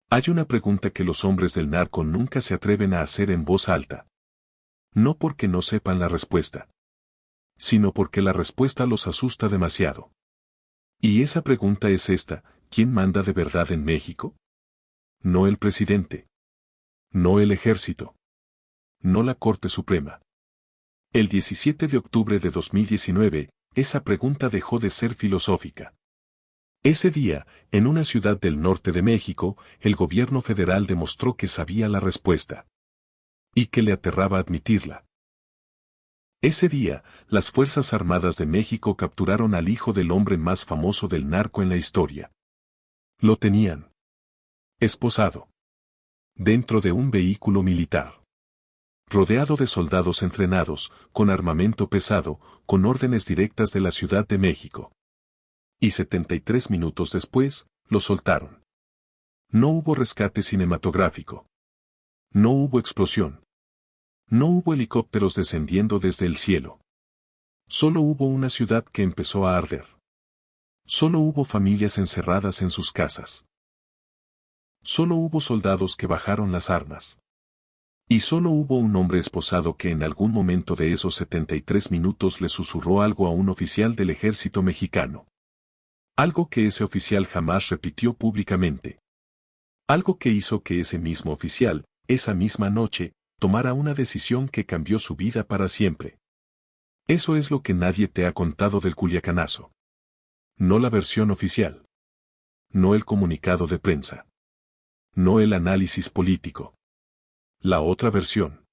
Hay una pregunta que los hombres del narco nunca se atreven a hacer en voz alta. No porque no sepan la respuesta, sino porque la respuesta los asusta demasiado. Y esa pregunta es esta: ¿quién manda de verdad en México? No el presidente. No el ejército. No la Corte Suprema. El 17 de octubre de 2019, esa pregunta dejó de ser filosófica. Ese día, en una ciudad del norte de México, el gobierno federal demostró que sabía la respuesta. Y que le aterraba admitirla. Ese día, las Fuerzas Armadas de México capturaron al hijo del hombre más famoso del narco en la historia. Lo tenían esposado dentro de un vehículo militar, rodeado de soldados entrenados, con armamento pesado, con órdenes directas de la Ciudad de México. Y 73 minutos después, lo soltaron. No hubo rescate cinematográfico. No hubo explosión. No hubo helicópteros descendiendo desde el cielo. Solo hubo una ciudad que empezó a arder. Solo hubo familias encerradas en sus casas. Solo hubo soldados que bajaron las armas. Y solo hubo un hombre esposado que en algún momento de esos 73 minutos le susurró algo a un oficial del ejército mexicano. Algo que ese oficial jamás repitió públicamente. Algo que hizo que ese mismo oficial, esa misma noche, tomara una decisión que cambió su vida para siempre. Eso es lo que nadie te ha contado del Culiacanazo. No la versión oficial. No el comunicado de prensa. No el análisis político. La otra versión.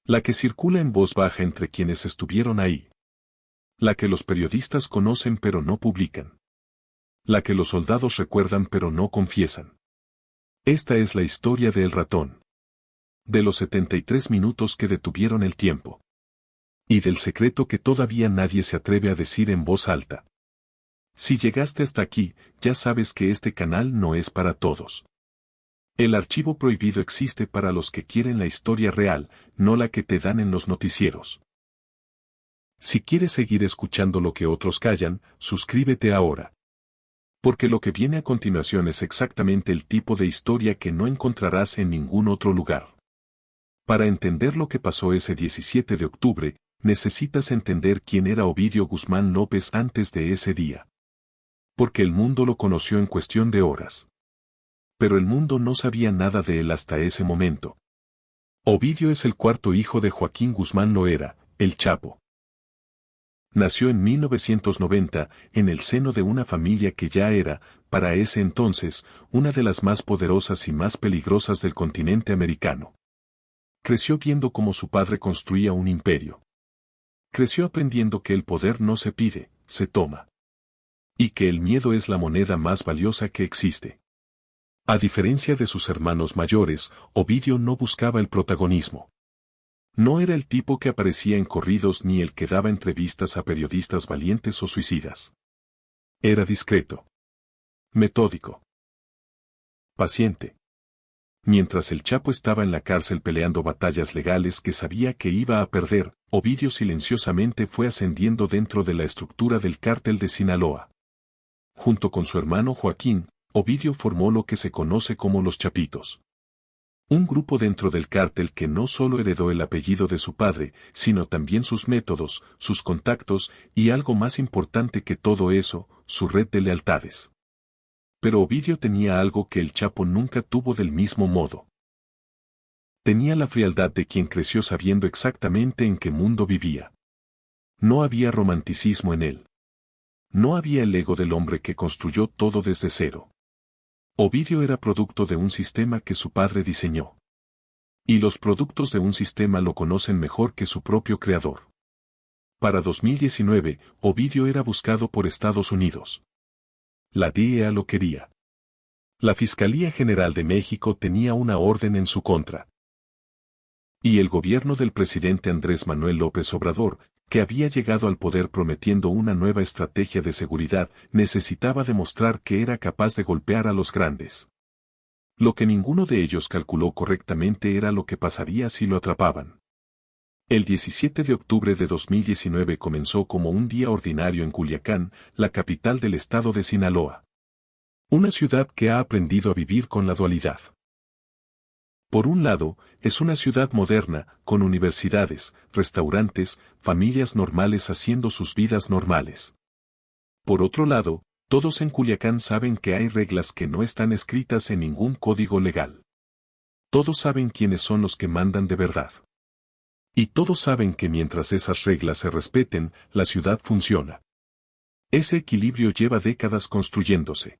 La que circula en voz baja entre quienes estuvieron ahí. La que los periodistas conocen pero no publican. La que los soldados recuerdan pero no confiesan. Esta es la historia de El Ratón. De los 73 minutos que detuvieron el tiempo. Y del secreto que todavía nadie se atreve a decir en voz alta. Si llegaste hasta aquí, ya sabes que este canal no es para todos. El archivo prohibido existe para los que quieren la historia real, no la que te dan en los noticieros. Si quieres seguir escuchando lo que otros callan, suscríbete ahora. Porque lo que viene a continuación es exactamente el tipo de historia que no encontrarás en ningún otro lugar. Para entender lo que pasó ese 17 de octubre, necesitas entender quién era Ovidio Guzmán López antes de ese día. Porque el mundo lo conoció en cuestión de horas. Pero el mundo no sabía nada de él hasta ese momento. Ovidio es el cuarto hijo de Joaquín Guzmán Loera, el Chapo. Nació en 1990, en el seno de una familia que ya era, para ese entonces, una de las más poderosas y más peligrosas del continente americano. Creció viendo cómo su padre construía un imperio. Creció aprendiendo que el poder no se pide, se toma. Y que el miedo es la moneda más valiosa que existe. A diferencia de sus hermanos mayores, Ovidio no buscaba el protagonismo. No era el tipo que aparecía en corridos ni el que daba entrevistas a periodistas valientes o suicidas. Era discreto. Metódico. Paciente. Mientras el Chapo estaba en la cárcel peleando batallas legales que sabía que iba a perder, Ovidio silenciosamente fue ascendiendo dentro de la estructura del cártel de Sinaloa. Junto con su hermano Joaquín, Ovidio formó lo que se conoce como los Chapitos. Un grupo dentro del cártel que no solo heredó el apellido de su padre, sino también sus métodos, sus contactos y algo más importante que todo eso, su red de lealtades. Pero Ovidio tenía algo que el Chapo nunca tuvo del mismo modo. Tenía la frialdad de quien creció sabiendo exactamente en qué mundo vivía. No había romanticismo en él. No había el ego del hombre que construyó todo desde cero. Ovidio era producto de un sistema que su padre diseñó. Y los productos de un sistema lo conocen mejor que su propio creador. Para 2019, Ovidio era buscado por Estados Unidos. La DEA lo quería. La Fiscalía General de México tenía una orden en su contra. Y el gobierno del presidente Andrés Manuel López Obrador, que había llegado al poder prometiendo una nueva estrategia de seguridad, necesitaba demostrar que era capaz de golpear a los grandes. Lo que ninguno de ellos calculó correctamente era lo que pasaría si lo atrapaban. El 17 de octubre de 2019 comenzó como un día ordinario en Culiacán, la capital del estado de Sinaloa. Una ciudad que ha aprendido a vivir con la dualidad. Por un lado, es una ciudad moderna, con universidades, restaurantes, familias normales haciendo sus vidas normales. Por otro lado, todos en Culiacán saben que hay reglas que no están escritas en ningún código legal. Todos saben quiénes son los que mandan de verdad. Y todos saben que mientras esas reglas se respeten, la ciudad funciona. Ese equilibrio lleva décadas construyéndose.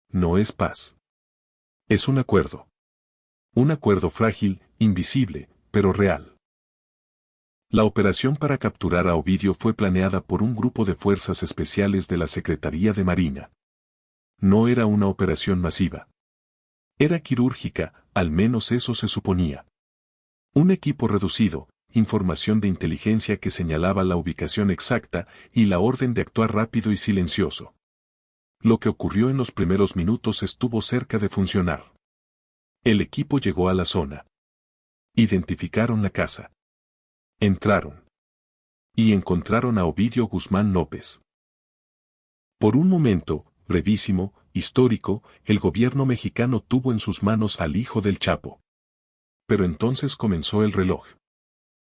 No es paz. Es un acuerdo. Un acuerdo frágil, invisible, pero real. La operación para capturar a Ovidio fue planeada por un grupo de fuerzas especiales de la Secretaría de Marina. No era una operación masiva. Era quirúrgica, al menos eso se suponía. Un equipo reducido, información de inteligencia que señalaba la ubicación exacta y la orden de actuar rápido y silencioso. Lo que ocurrió en los primeros minutos estuvo cerca de funcionar. El equipo llegó a la zona. Identificaron la casa. Entraron. Y encontraron a Ovidio Guzmán López. Por un momento, brevísimo, histórico, el gobierno mexicano tuvo en sus manos al hijo del Chapo. Pero entonces comenzó el reloj.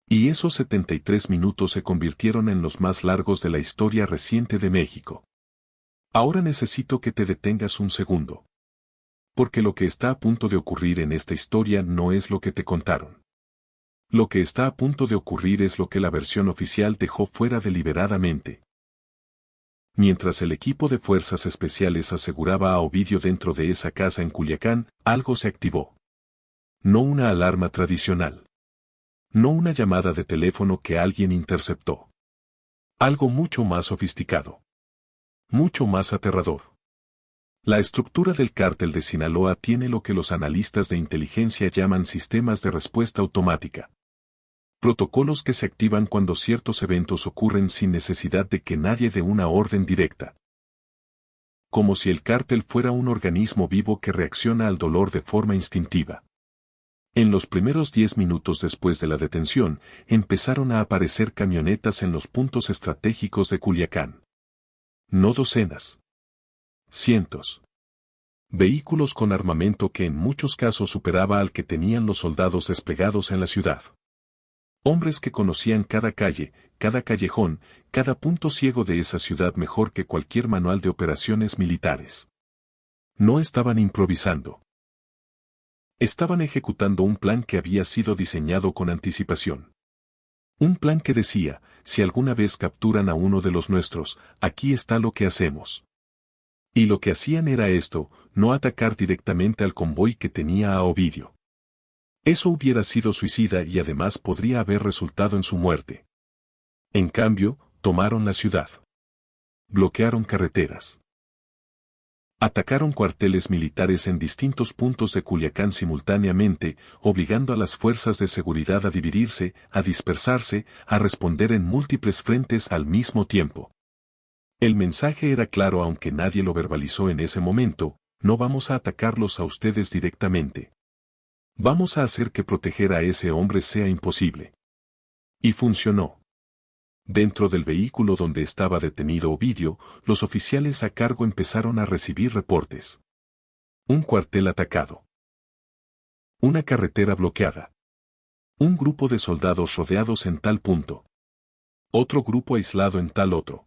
Y esos 73 minutos se convirtieron en los más largos de la historia reciente de México. Ahora necesito que te detengas un segundo. Porque lo que está a punto de ocurrir en esta historia no es lo que te contaron. Lo que está a punto de ocurrir es lo que la versión oficial dejó fuera deliberadamente. Mientras el equipo de fuerzas especiales aseguraba a Ovidio dentro de esa casa en Culiacán, algo se activó. No una alarma tradicional. No una llamada de teléfono que alguien interceptó. Algo mucho más sofisticado. Mucho más aterrador. La estructura del cártel de Sinaloa tiene lo que los analistas de inteligencia llaman sistemas de respuesta automática. Protocolos que se activan cuando ciertos eventos ocurren sin necesidad de que nadie dé una orden directa. Como si el cártel fuera un organismo vivo que reacciona al dolor de forma instintiva. En los primeros 10 minutos después de la detención, empezaron a aparecer camionetas en los puntos estratégicos de Culiacán. No docenas. Cientos. Vehículos con armamento que en muchos casos superaba al que tenían los soldados desplegados en la ciudad. Hombres que conocían cada calle, cada callejón, cada punto ciego de esa ciudad mejor que cualquier manual de operaciones militares. No estaban improvisando. Estaban ejecutando un plan que había sido diseñado con anticipación. Un plan que decía, si alguna vez capturan a uno de los nuestros, aquí está lo que hacemos. Y lo que hacían era esto, no atacar directamente al convoy que tenía a Ovidio. Eso hubiera sido suicida y además podría haber resultado en su muerte. En cambio, tomaron la ciudad. Bloquearon carreteras. Atacaron cuarteles militares en distintos puntos de Culiacán simultáneamente, obligando a las fuerzas de seguridad a dividirse, a dispersarse, a responder en múltiples frentes al mismo tiempo. El mensaje era claro aunque nadie lo verbalizó en ese momento, no vamos a atacarlos a ustedes directamente. Vamos a hacer que proteger a ese hombre sea imposible. Y funcionó. Dentro del vehículo donde estaba detenido Ovidio, los oficiales a cargo empezaron a recibir reportes. Un cuartel atacado. Una carretera bloqueada. Un grupo de soldados rodeados en tal punto. Otro grupo aislado en tal otro.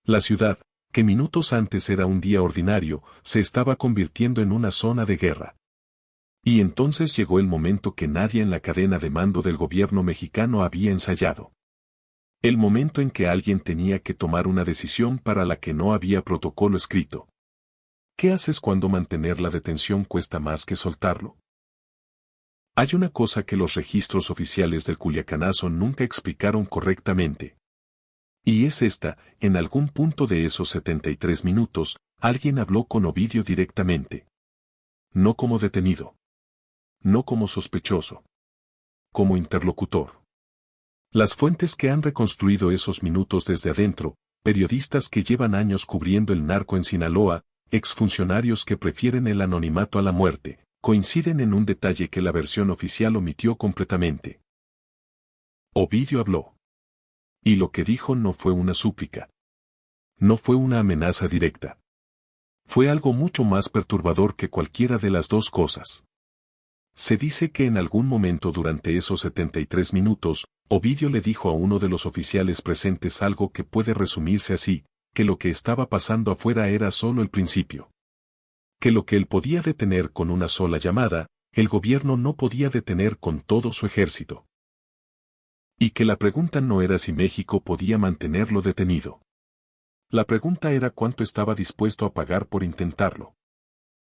La ciudad, que minutos antes era un día ordinario, se estaba convirtiendo en una zona de guerra. Y entonces llegó el momento que nadie en la cadena de mando del gobierno mexicano había ensayado. El momento en que alguien tenía que tomar una decisión para la que no había protocolo escrito. ¿Qué haces cuando mantener la detención cuesta más que soltarlo? Hay una cosa que los registros oficiales del Culiacanazo nunca explicaron correctamente. Y es esta, en algún punto de esos 73 minutos, alguien habló con Ovidio directamente. No como detenido. No como sospechoso. Como interlocutor. Las fuentes que han reconstruido esos minutos desde adentro, periodistas que llevan años cubriendo el narco en Sinaloa, exfuncionarios que prefieren el anonimato a la muerte, coinciden en un detalle que la versión oficial omitió completamente. Ovidio habló. Y lo que dijo no fue una súplica. No fue una amenaza directa. Fue algo mucho más perturbador que cualquiera de las dos cosas. Se dice que en algún momento durante esos 73 minutos, Ovidio le dijo a uno de los oficiales presentes algo que puede resumirse así, que lo que estaba pasando afuera era solo el principio. Que lo que él podía detener con una sola llamada, el gobierno no podía detener con todo su ejército. Y que la pregunta no era si México podía mantenerlo detenido. La pregunta era cuánto estaba dispuesto a pagar por intentarlo.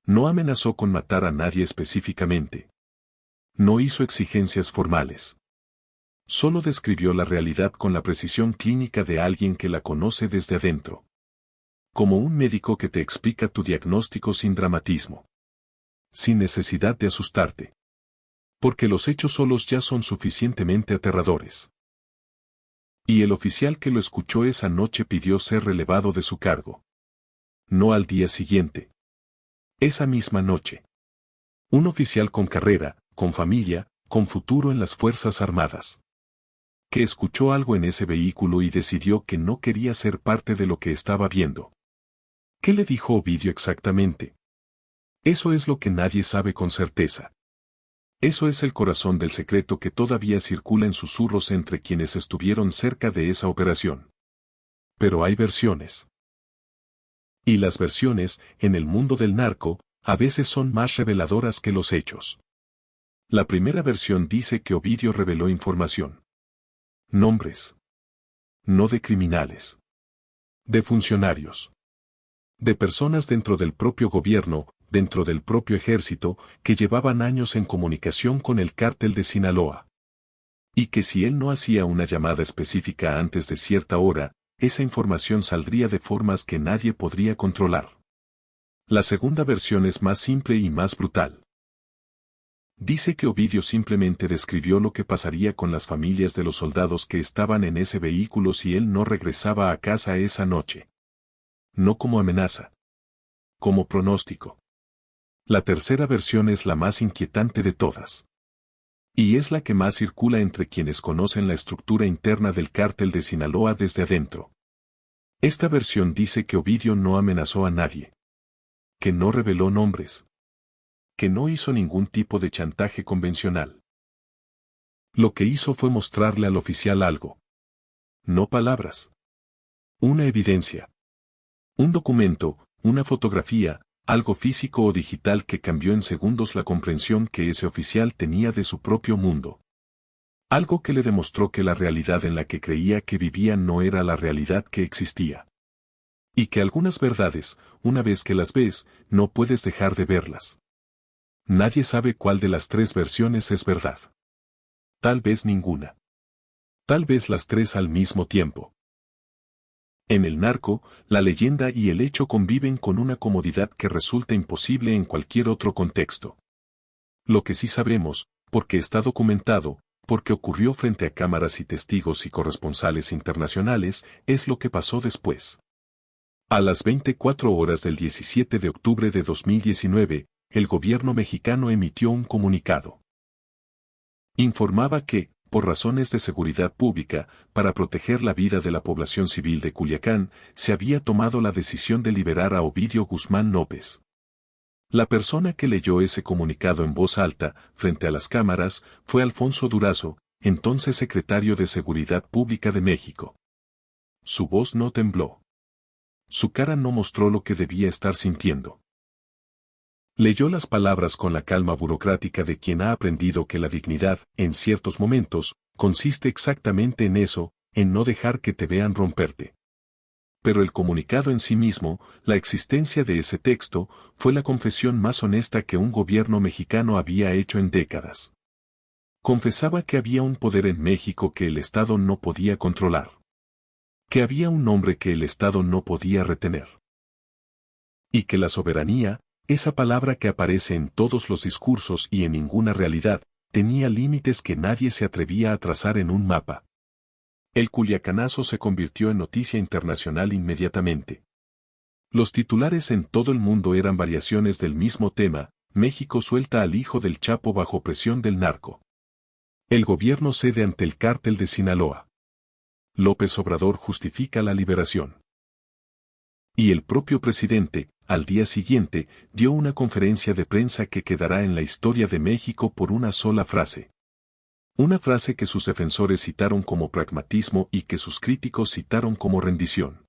No amenazó con matar a nadie específicamente. No hizo exigencias formales. Solo describió la realidad con la precisión clínica de alguien que la conoce desde adentro. Como un médico que te explica tu diagnóstico sin dramatismo. Sin necesidad de asustarte. Porque los hechos solos ya son suficientemente aterradores. Y el oficial que lo escuchó esa noche pidió ser relevado de su cargo. No al día siguiente. Esa misma noche. Un oficial con carrera, con familia, con futuro en las Fuerzas Armadas. Que escuchó algo en ese vehículo y decidió que no quería ser parte de lo que estaba viendo. ¿Qué le dijo Ovidio exactamente? Eso es lo que nadie sabe con certeza. Eso es el corazón del secreto que todavía circula en susurros entre quienes estuvieron cerca de esa operación. Pero hay versiones. Y las versiones, en el mundo del narco, a veces son más reveladoras que los hechos. La primera versión dice que Ovidio reveló información. Nombres. No de criminales. De funcionarios. De personas dentro del propio gobierno, dentro del propio ejército, que llevaban años en comunicación con el cártel de Sinaloa. Y que si él no hacía una llamada específica antes de cierta hora, esa información saldría de formas que nadie podría controlar. La segunda versión es más simple y más brutal. Dice que Ovidio simplemente describió lo que pasaría con las familias de los soldados que estaban en ese vehículo si él no regresaba a casa esa noche. No como amenaza. Como pronóstico. La tercera versión es la más inquietante de todas. Y es la que más circula entre quienes conocen la estructura interna del cártel de Sinaloa desde adentro. Esta versión dice que Ovidio no amenazó a nadie. Que no reveló nombres. Que no hizo ningún tipo de chantaje convencional. Lo que hizo fue mostrarle al oficial algo. No palabras. Una evidencia. Un documento, una fotografía, algo físico o digital que cambió en segundos la comprensión que ese oficial tenía de su propio mundo. Algo que le demostró que la realidad en la que creía que vivía no era la realidad que existía. Y que algunas verdades, una vez que las ves, no puedes dejar de verlas. Nadie sabe cuál de las tres versiones es verdad. Tal vez ninguna. Tal vez las tres al mismo tiempo. En el narco, la leyenda y el hecho conviven con una comodidad que resulta imposible en cualquier otro contexto. Lo que sí sabemos, porque está documentado, porque ocurrió frente a cámaras y testigos y corresponsales internacionales, es lo que pasó después. A las 24 horas del 17 de octubre de 2019, el gobierno mexicano emitió un comunicado. Informaba que, por razones de seguridad pública, para proteger la vida de la población civil de Culiacán, se había tomado la decisión de liberar a Ovidio Guzmán López. La persona que leyó ese comunicado en voz alta, frente a las cámaras, fue Alfonso Durazo, entonces secretario de Seguridad Pública de México. Su voz no tembló. Su cara no mostró lo que debía estar sintiendo. Leyó las palabras con la calma burocrática de quien ha aprendido que la dignidad, en ciertos momentos, consiste exactamente en eso, en no dejar que te vean romperte. Pero el comunicado en sí mismo, la existencia de ese texto, fue la confesión más honesta que un gobierno mexicano había hecho en décadas. Confesaba que había un poder en México que el Estado no podía controlar. Que había un nombre que el Estado no podía retener. Y que la soberanía, esa palabra que aparece en todos los discursos y en ninguna realidad, tenía límites que nadie se atrevía a trazar en un mapa. El culiacanazo se convirtió en noticia internacional inmediatamente. Los titulares en todo el mundo eran variaciones del mismo tema: México suelta al hijo del Chapo bajo presión del narco. El gobierno cede ante el cártel de Sinaloa. López Obrador justifica la liberación. Y el propio presidente, al día siguiente, dio una conferencia de prensa que quedará en la historia de México por una sola frase. Una frase que sus defensores citaron como pragmatismo y que sus críticos citaron como rendición.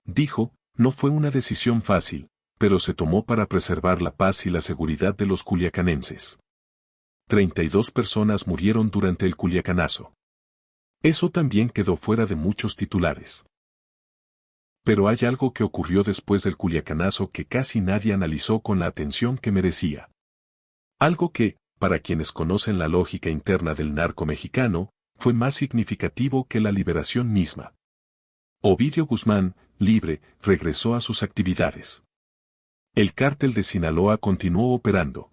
Dijo, no fue una decisión fácil, pero se tomó para preservar la paz y la seguridad de los culiacanenses. 32 personas murieron durante el Culiacanazo. Eso también quedó fuera de muchos titulares. Pero hay algo que ocurrió después del Culiacanazo que casi nadie analizó con la atención que merecía. Algo que, para quienes conocen la lógica interna del narco mexicano, fue más significativo que la liberación misma. Ovidio Guzmán, libre, regresó a sus actividades. El cártel de Sinaloa continuó operando.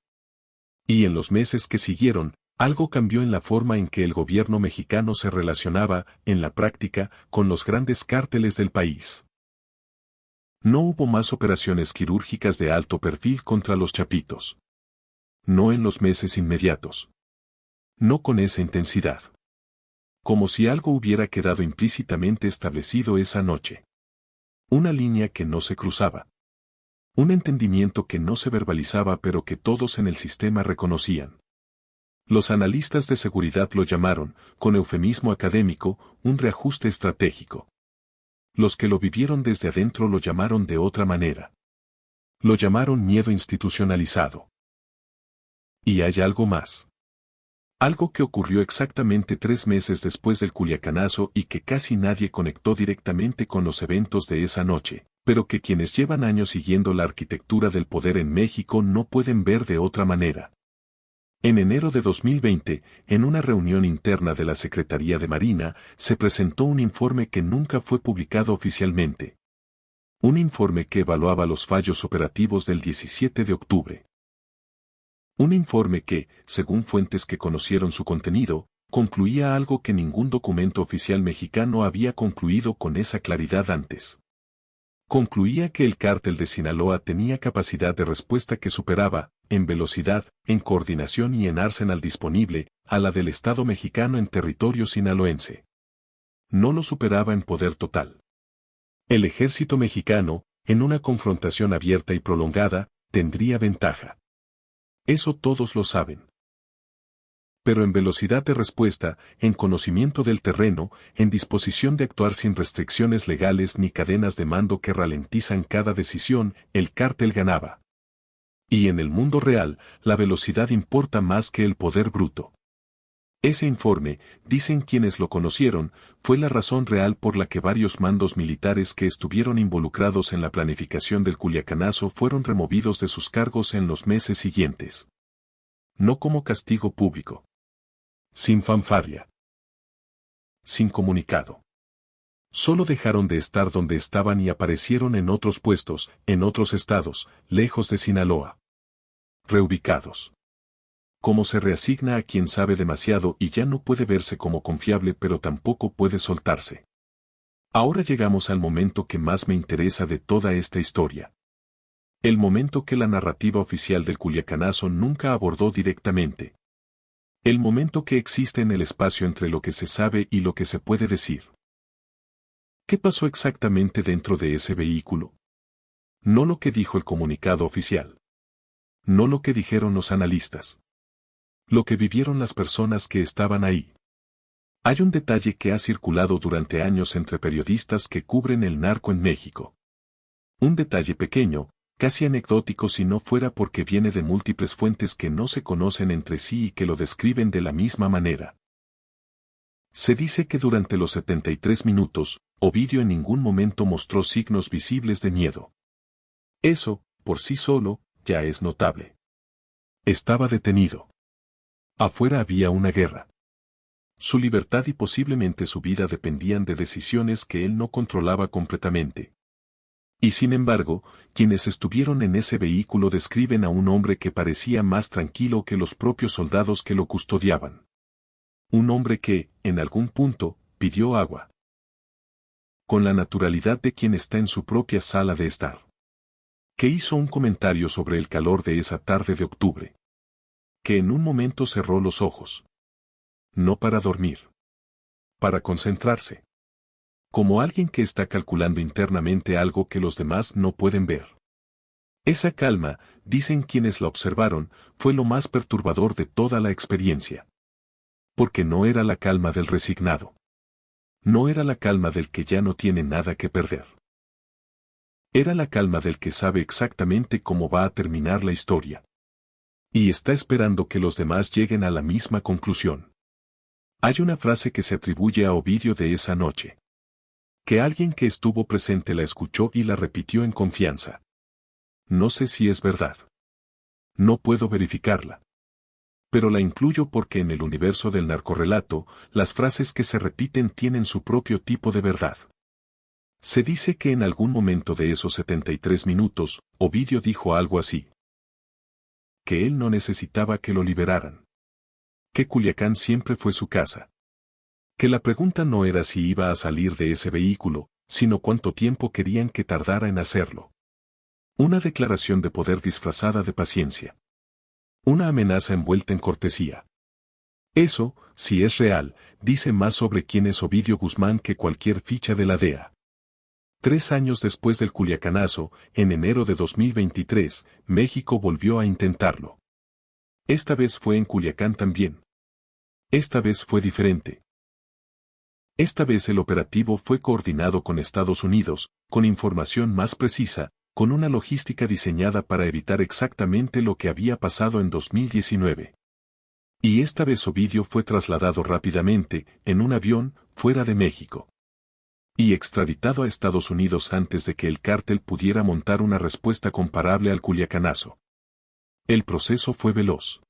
Y en los meses que siguieron, algo cambió en la forma en que el gobierno mexicano se relacionaba, en la práctica, con los grandes cárteles del país. No hubo más operaciones quirúrgicas de alto perfil contra los chapitos. No en los meses inmediatos. No con esa intensidad. Como si algo hubiera quedado implícitamente establecido esa noche. Una línea que no se cruzaba. Un entendimiento que no se verbalizaba pero que todos en el sistema reconocían. Los analistas de seguridad lo llamaron, con eufemismo académico, un reajuste estratégico. Los que lo vivieron desde adentro lo llamaron de otra manera. Lo llamaron miedo institucionalizado. Y hay algo más. Algo que ocurrió exactamente 3 meses después del Culiacanazo y que casi nadie conectó directamente con los eventos de esa noche, pero que quienes llevan años siguiendo la arquitectura del poder en México no pueden ver de otra manera. En enero de 2020, en una reunión interna de la Secretaría de Marina, se presentó un informe que nunca fue publicado oficialmente. Un informe que evaluaba los fallos operativos del 17 de octubre. Un informe que, según fuentes que conocieron su contenido, concluía algo que ningún documento oficial mexicano había concluido con esa claridad antes. Concluía que el cártel de Sinaloa tenía capacidad de respuesta que superaba, en velocidad, en coordinación y en arsenal disponible, a la del Estado mexicano en territorio sinaloense. No lo superaba en poder total. El ejército mexicano, en una confrontación abierta y prolongada, tendría ventaja. Eso todos lo saben. Pero en velocidad de respuesta, en conocimiento del terreno, en disposición de actuar sin restricciones legales ni cadenas de mando que ralentizan cada decisión, el cártel ganaba. Y en el mundo real, la velocidad importa más que el poder bruto. Ese informe, dicen quienes lo conocieron, fue la razón real por la que varios mandos militares que estuvieron involucrados en la planificación del Culiacanazo fueron removidos de sus cargos en los meses siguientes. No como castigo público. Sin fanfarria. Sin comunicado. Solo dejaron de estar donde estaban y aparecieron en otros puestos, en otros estados, lejos de Sinaloa. Reubicados. Como se reasigna a quien sabe demasiado y ya no puede verse como confiable pero tampoco puede soltarse. Ahora llegamos al momento que más me interesa de toda esta historia. El momento que la narrativa oficial del Culiacanazo nunca abordó directamente. El momento que existe en el espacio entre lo que se sabe y lo que se puede decir. ¿Qué pasó exactamente dentro de ese vehículo? No lo que dijo el comunicado oficial. No lo que dijeron los analistas. Lo que vivieron las personas que estaban ahí. Hay un detalle que ha circulado durante años entre periodistas que cubren el narco en México. Un detalle pequeño, casi anecdótico si no fuera porque viene de múltiples fuentes que no se conocen entre sí y que lo describen de la misma manera. Se dice que durante los 73 minutos, Ovidio en ningún momento mostró signos visibles de miedo. Eso, por sí solo, ya es notable. Estaba detenido. Afuera había una guerra. Su libertad y posiblemente su vida dependían de decisiones que él no controlaba completamente. Y sin embargo, quienes estuvieron en ese vehículo describen a un hombre que parecía más tranquilo que los propios soldados que lo custodiaban. Un hombre que, en algún punto, pidió agua. Con la naturalidad de quien está en su propia sala de estar. Que hizo un comentario sobre el calor de esa tarde de octubre. Que en un momento cerró los ojos. No para dormir. Para concentrarse. Como alguien que está calculando internamente algo que los demás no pueden ver. Esa calma, dicen quienes la observaron, fue lo más perturbador de toda la experiencia. Porque no era la calma del resignado. No era la calma del que ya no tiene nada que perder. Era la calma del que sabe exactamente cómo va a terminar la historia. Y está esperando que los demás lleguen a la misma conclusión. Hay una frase que se atribuye a Ovidio de esa noche. Que alguien que estuvo presente la escuchó y la repitió en confianza. No sé si es verdad. No puedo verificarla. Pero la incluyo porque en el universo del narcorrelato, las frases que se repiten tienen su propio tipo de verdad. Se dice que en algún momento de esos 73 minutos, Ovidio dijo algo así. Que él no necesitaba que lo liberaran. Que Culiacán siempre fue su casa. Que la pregunta no era si iba a salir de ese vehículo, sino cuánto tiempo querían que tardara en hacerlo. Una declaración de poder disfrazada de paciencia. Una amenaza envuelta en cortesía. Eso, si es real, dice más sobre quién es Ovidio Guzmán que cualquier ficha de la DEA. 3 años después del Culiacanazo, en enero de 2023, México volvió a intentarlo. Esta vez fue en Culiacán también. Esta vez fue diferente. Esta vez el operativo fue coordinado con Estados Unidos, con información más precisa, con una logística diseñada para evitar exactamente lo que había pasado en 2019. Y esta vez Ovidio fue trasladado rápidamente, en un avión, fuera de México. Y extraditado a Estados Unidos antes de que el cártel pudiera montar una respuesta comparable al Culiacanazo. El proceso fue veloz.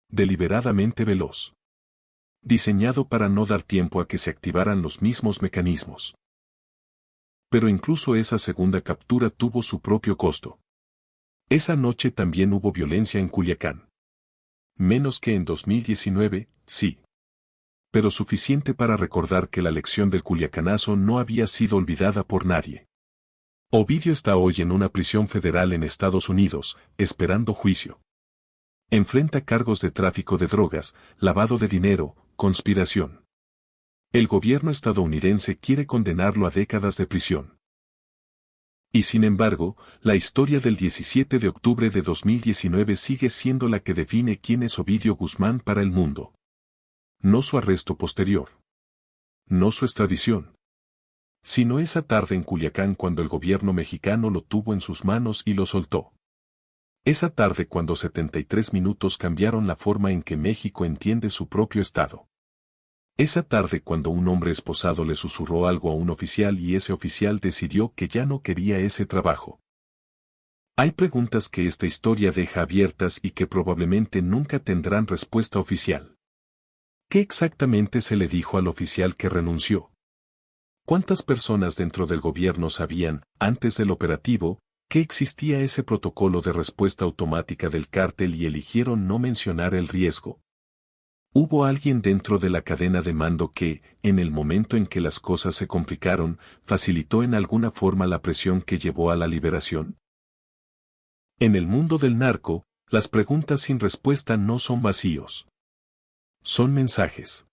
Deliberadamente veloz. Diseñado para no dar tiempo a que se activaran los mismos mecanismos. Pero incluso esa segunda captura tuvo su propio costo. Esa noche también hubo violencia en Culiacán. Menos que en 2019, sí. Pero suficiente para recordar que la lección del Culiacanazo no había sido olvidada por nadie. Ovidio está hoy en una prisión federal en Estados Unidos, esperando juicio. Enfrenta cargos de tráfico de drogas, lavado de dinero, conspiración. El gobierno estadounidense quiere condenarlo a décadas de prisión. Y sin embargo, la historia del 17 de octubre de 2019 sigue siendo la que define quién es Ovidio Guzmán para el mundo. No su arresto posterior. No su extradición. Sino esa tarde en Culiacán cuando el gobierno mexicano lo tuvo en sus manos y lo soltó. Esa tarde cuando 73 minutos cambiaron la forma en que México entiende su propio estado. Esa tarde cuando un hombre esposado le susurró algo a un oficial y ese oficial decidió que ya no quería ese trabajo. Hay preguntas que esta historia deja abiertas y que probablemente nunca tendrán respuesta oficial. ¿Qué exactamente se le dijo al oficial que renunció? ¿Cuántas personas dentro del gobierno sabían, antes del operativo, que existía ese protocolo de respuesta automática del cártel y eligieron no mencionar el riesgo? ¿Hubo alguien dentro de la cadena de mando que, en el momento en que las cosas se complicaron, facilitó en alguna forma la presión que llevó a la liberación? En el mundo del narco, las preguntas sin respuesta no son vacíos. Son mensajes.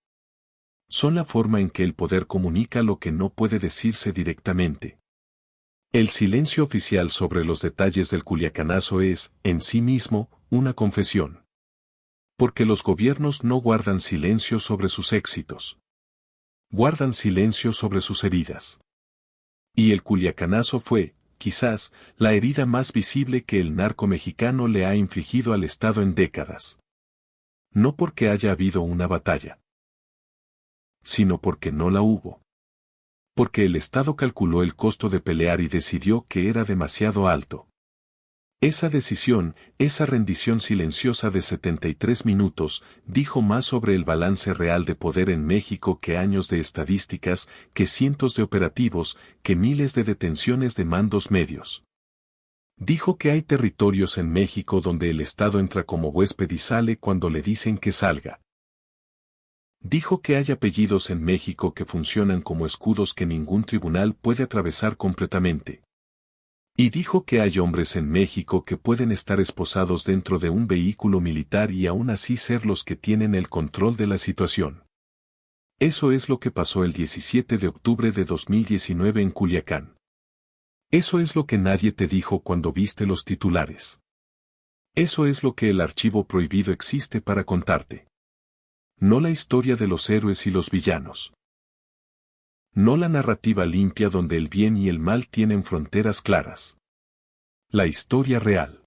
Son la forma en que el poder comunica lo que no puede decirse directamente. El silencio oficial sobre los detalles del Culiacanazo es, en sí mismo, una confesión. Porque los gobiernos no guardan silencio sobre sus éxitos. Guardan silencio sobre sus heridas. Y el Culiacanazo fue, quizás, la herida más visible que el narco mexicano le ha infligido al Estado en décadas. No porque haya habido una batalla, sino porque no la hubo. Porque el Estado calculó el costo de pelear y decidió que era demasiado alto. Esa decisión, esa rendición silenciosa de 73 minutos, dijo más sobre el balance real de poder en México que años de estadísticas, que cientos de operativos, que miles de detenciones de mandos medios. Dijo que hay territorios en México donde el Estado entra como huésped y sale cuando le dicen que salga. Dijo que hay apellidos en México que funcionan como escudos que ningún tribunal puede atravesar completamente. Y dijo que hay hombres en México que pueden estar esposados dentro de un vehículo militar y aún así ser los que tienen el control de la situación. Eso es lo que pasó el 17 de octubre de 2019 en Culiacán. Eso es lo que nadie te dijo cuando viste los titulares. Eso es lo que el archivo prohibido existe para contarte. No la historia de los héroes y los villanos. No la narrativa limpia donde el bien y el mal tienen fronteras claras. La historia real.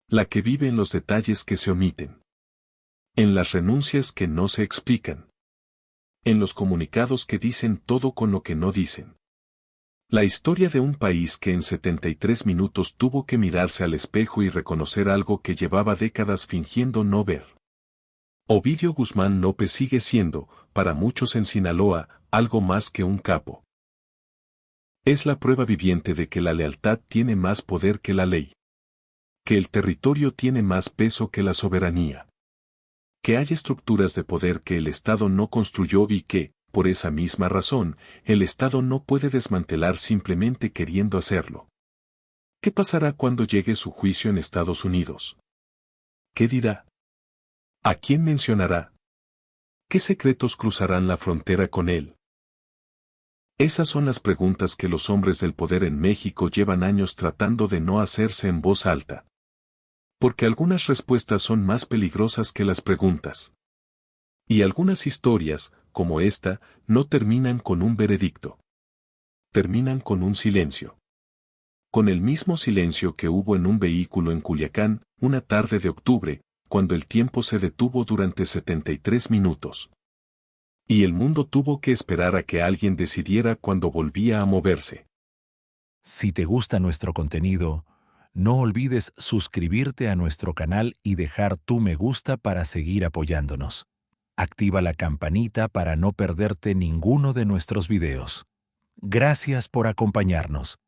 La que vive en los detalles que se omiten. En las renuncias que no se explican. En los comunicados que dicen todo con lo que no dicen. La historia de un país que en 73 minutos tuvo que mirarse al espejo y reconocer algo que llevaba décadas fingiendo no ver. Ovidio Guzmán López sigue siendo, para muchos en Sinaloa, algo más que un capo. Es la prueba viviente de que la lealtad tiene más poder que la ley. Que el territorio tiene más peso que la soberanía. Que hay estructuras de poder que el Estado no construyó y que, por esa misma razón, el Estado no puede desmantelar simplemente queriendo hacerlo. ¿Qué pasará cuando llegue su juicio en Estados Unidos? ¿Qué dirá? ¿A quién mencionará? ¿Qué secretos cruzarán la frontera con él? Esas son las preguntas que los hombres del poder en México llevan años tratando de no hacerse en voz alta. Porque algunas respuestas son más peligrosas que las preguntas. Y algunas historias, como esta, no terminan con un veredicto. Terminan con un silencio. Con el mismo silencio que hubo en un vehículo en Culiacán, una tarde de octubre, cuando el tiempo se detuvo durante 73 minutos. Y el mundo tuvo que esperar a que alguien decidiera cuando volvía a moverse. Si te gusta nuestro contenido, no olvides suscribirte a nuestro canal y dejar tu me gusta para seguir apoyándonos. Activa la campanita para no perderte ninguno de nuestros videos. Gracias por acompañarnos.